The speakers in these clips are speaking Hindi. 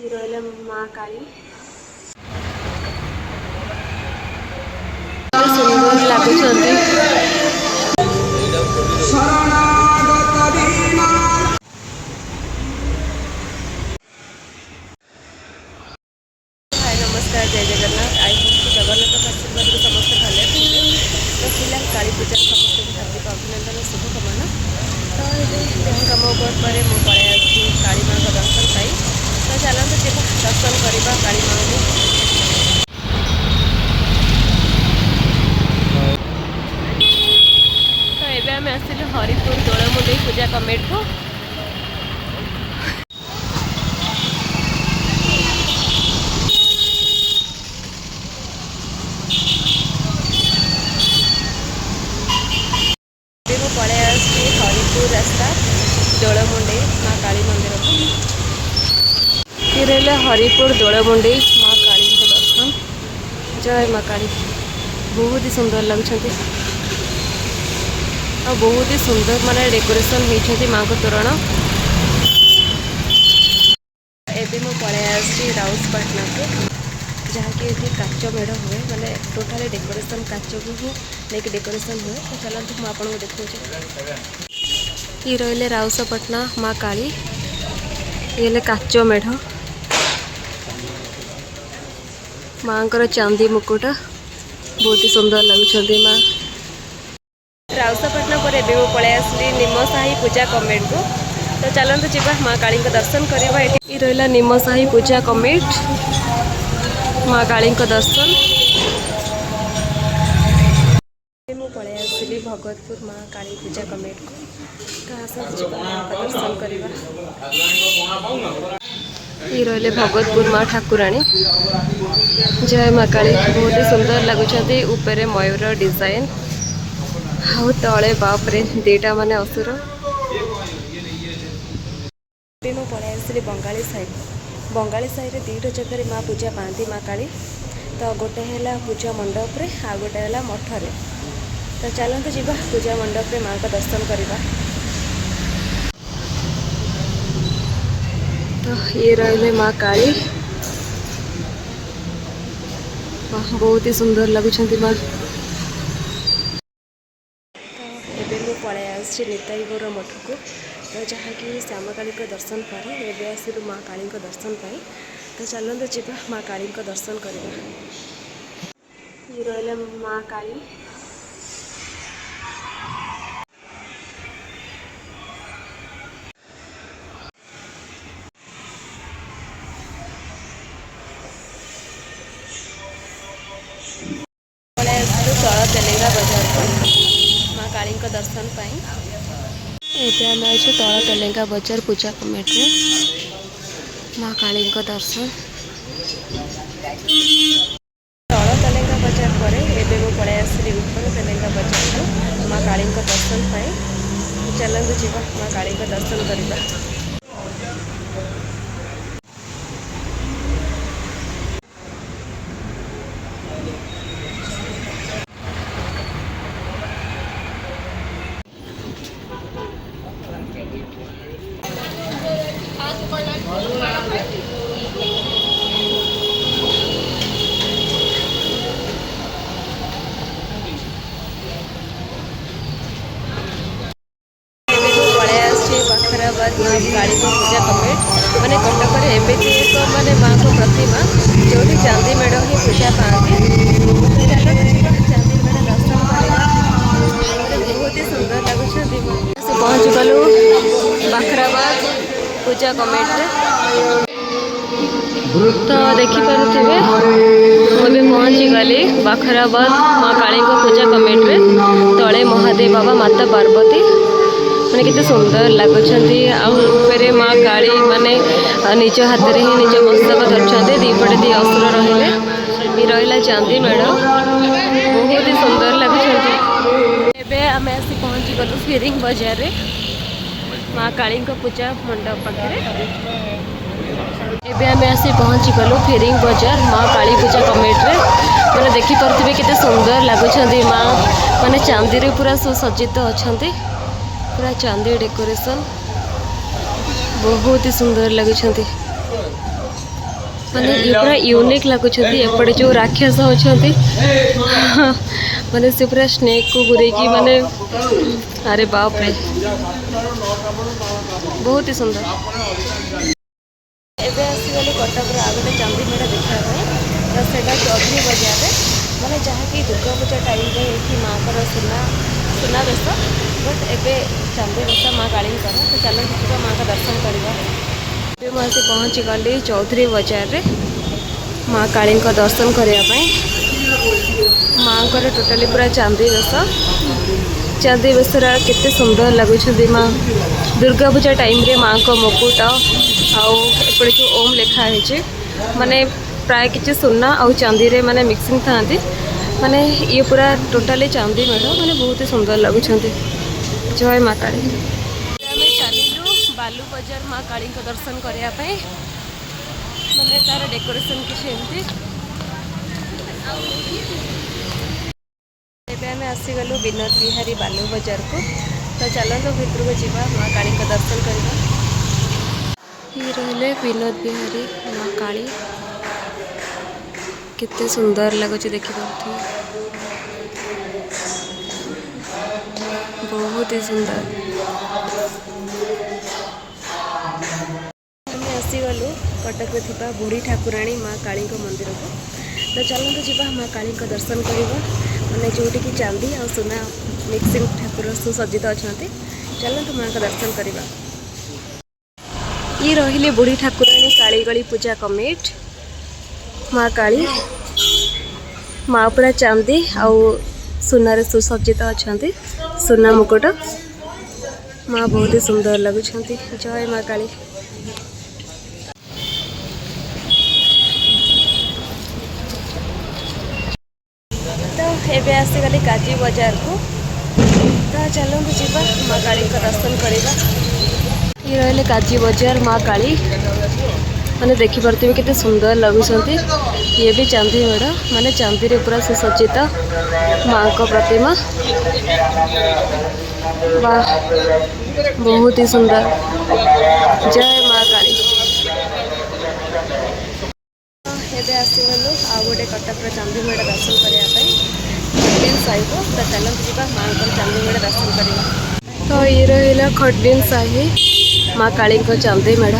रहा माँ काली सुंदर लगुच नमस्कार जय जगन्नाथ आई जगन्नाथ आशीर्वाद समस्त भले तो फिलहाल काली पूजा समस्त हार्दिक अभिनंदन शुभकामना तो ये कम पर मुझे पलि आसी काली माँ का दर्शन पाई तो चलते जी दर्शन करवा काली माँ को तो ये आम आसिलु हरिपुर दोलमुंडी पूजा कमिटी को पलि आसी हरिपुर रास्ता दोलमुंडी माँ काली मंदिर को ये रहा हरिपुर दोलमुंडी माँ काली को दर्शन जय माँ काली बहुत ही सुंदर लगुच बहुत ही सुंदर माने डेकोरेशन होती माँ को तोरण एबे मु पलि आसी राउसपाटना को जहाँकि ये काच मेढ़ हुए माने टोटाली डेकोरेशन काच को ही नहीं डेकोरेशन हुए तो चलते मुझे आपको देखा ये रही राउसपाटना माँ काली ये काच मेढ़ माँ चांदी मुकुट बहुत ही सुंदर लगुच माँ राउसपाटना पर एबे मु पलि आसली निमसाही पूजा कमिटी को तो चलते जीवा माँ काली दर्शन करवा ये रहा निमसाही पूजा कमिटी माँ काली दर्शन मु पलि आसली भगतपुर माँ काली पूजा कमिटी को तो माँ दर्शन करवा ये रही भगतपुर माँ ठाकुराणी जय माँ काली बहुत ही सुंदर लगुच ऊपर मयूर डिजाइन आउ तले बापरे दीटा माने असुर मु पलि आसली बंगाली साई रे दीटा जगह माँ पूजा पाती माँ काली तो गोटे है पूजा मंडप रे आ गोटे है मठ रे तो चलते जीवा पूजा मंडप रे माँ का दर्शन करवा तो ये रही माँ काली बहुत ही सुंदर लगुच माँ पलि आसी निताई गौर मठ को तो जहाँकि श्यामा काली दर्शन पर एवं आसलु माँ काली दर्शन पाई तो चलते जीवा माँ काली दर्शन करवा ये रहा माँ काली पलि आसलु तल तेलेंगा बाजार को माँ काली दर्शन पाई एबे आम अच्छे तल तेलेंगा बाजार पूजा कमिटी माँ काली दर्शन तल तेलेंगा बाजार पर एबे मु पलि आसली ऊपर तेलेंगा बाजार को माँ काली दर्शन पाई चलते जीवा माँ काली दर्शन करवा माँ काली पूजा कमिटी माने कटक एमती एक माने माँ को प्रतिमा जो चांदी मेढ़ ही पूजा पाती चांदी मेढ़ दर्शन बहुत ही सुंदर लगुच पहुँच गलु बाखराबाद पूजा कमिटी तो देखिपे मुझे पहुँची गली बाखराबाद माँ काली पूजा कमिटी तले महादेव बाबा माता पार्वती मैंने कितने सुंदर लगुच माँ काली माने निज हाथ में ही निज मस्तक धरते दीपटे दी असुर रही रहा चांदी मेढ़ बहुत ही सुंदर लगुच आम आसी पहुँची गलु फिरिंग बाजार रे माँ काली पूजा मंडप पाखे एबे आम आसी पहुँची गलु फिरिंग बाजार माँ काली पूजा कमिटी मैंने देखिपे कितने सुंदर लगुच माँ माने चांदी रे पूरा सुसज्जित अच्छा पूरा चांदी डेकोरेशन बहुत ही सुंदर लगुच माने ये पूरा यूनिक लगुच एपटे जो राक्षस अच्छा माने से पूरा स्नेक को गुरेकी माने अरे बाप रे बहुत ही सुंदर। एबे आसीगली कटक आ गए चांदी मेला देखा तो सेटा चौधरी बजार माने जहाँ कि दुर्गा पूजा टाइम में माँ का सुना बेस बट एबे चांदी बेस माँ काली तो चलते माँ का दर्शन करवा। मुझे पहुँची गली चौधरी बजार रे माँ काली दर्शन करने माँ को टोटाली पूरा चांदी बेस केते सुंदर लगुच माँ दुर्गा पूजा टाइम रे माँ को मुकुट आउे जो ओम लिखाई माने प्राय किसी सुना आउ चांदी रे माने मिक्सिंग था माने ये पूरा टोटाली चांदी मेढ़ माने बहुत ही सुंदर लगुच। जय माँ काली। चलू बालू बजार माँ काली दर्शन करने माने तार डेकोरेशन किसी एम आसीगलु विनोद बिहारी बालू बजार को तो चलते भितर को जीवा माँ काली दर्शन करवा। ये रहे विनोद बिहारी माँ काली कितने सुंदर लगुच देखी पार्थे बहुत ही सुंदर। आम आसीगलु कटक में बुढ़ी ठाकुराणी माँ काली मंदिर को तो चलते जीवा माँ काली दर्शन करवा मैंने जोटी की चांदी और सुना मिक्सिंग ठाकुर सुसज्जित अच्छा चलते माँ का दर्शन करवा। ये रही बुढ़ी ठाकुराणी कालीगली पूजा कमिटी माँ काली माँ पूरा चांदी आउ सुनार सुसज्जित अच्छा सुना मुकुट माँ बहुत ही सुंदर लगुच। जय माँ काली। तो एबे आसीगली काजी बाजार को तो चलते जीवा माँ काली दर्शन करवा। ये रहे काजी बाजार माँ काली मैंने देखिपे केते सुंदर लगुंट ये भी चांदी मेढ़ माने चांदी रे पूरा सुसज्जित माँ को प्रतिमा वाह बहुत ही सुंदर। जय माँ काली। एबे आसीगलु आ गोटे कटक चांदी मेढ़ दर्शन करने साही को तो चलते जीवा माँ को चांदी मेढ़ दर्शन करवा। तो ये रहा खड्डीन साही माँ काली चांदी मेढ़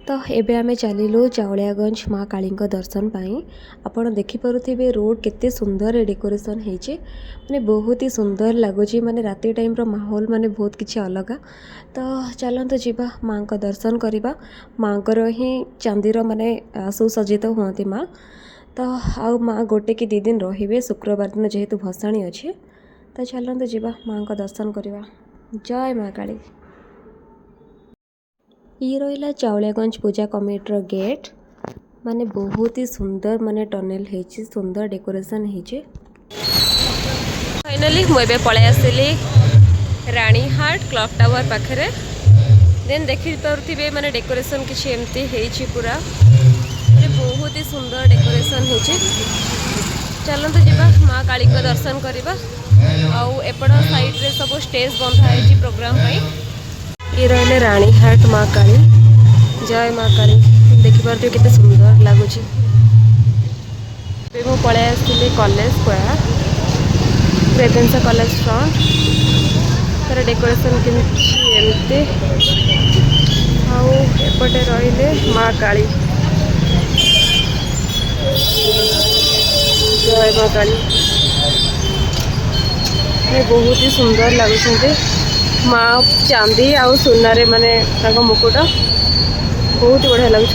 तो एबे आमे चलिलु चावलियागंज माँ काली दर्शन पाई। आपण देखिपे रोड केते सुंदर डेकोरेशन होइचे माने बहुत ही सुंदर लगुच माने राति टाइम रो माहौल माने बहुत किछि अलग। तो चलते जीवा माँ का दर्शन करवा माँ को ही चांदीर माने सुसज्जित हुआ माँ तो आउ माँ गोटे कि 2 दिन रे शुक्रवार दिन जेहेतु भसाणी अच्छे तो चलते जीवा माँ का दर्शन करवा। जय माँ काली। ये रहा चावलियागंज पूजा कमिटीर गेट माने बहुत ही सुंदर माने टनेल है सुंदर डेकोरेशन है। फाइनली मुझे पलि आसली रानीहाट क्लॉक टावर पाखे देन देखी पारे माने डेकोरेशन किसी एमती है पूरा माने बहुत ही सुंदर डेकोरेशन है। चलते जीवा माँ काली दर्शन करवा आउ एपट साइड रे सब स्टेज बंधा है प्रोग्राम पाई। ये रहे रानीहाट माँ काली। जय माँ काली। देखिपे केते सुंदर लगुच। मु पलि आसली कॉलेज स्क्वायर रेभेन्सा कॉलेज फ्रंट तार डेकोरेशन केमती आउ एपटे रहिले माँ काली। जय माँ काली। बहुत ही सुंदर लगुच माँ चांदी आउ सुनारे माने मुकुट बहुत ही बढ़िया लगुच।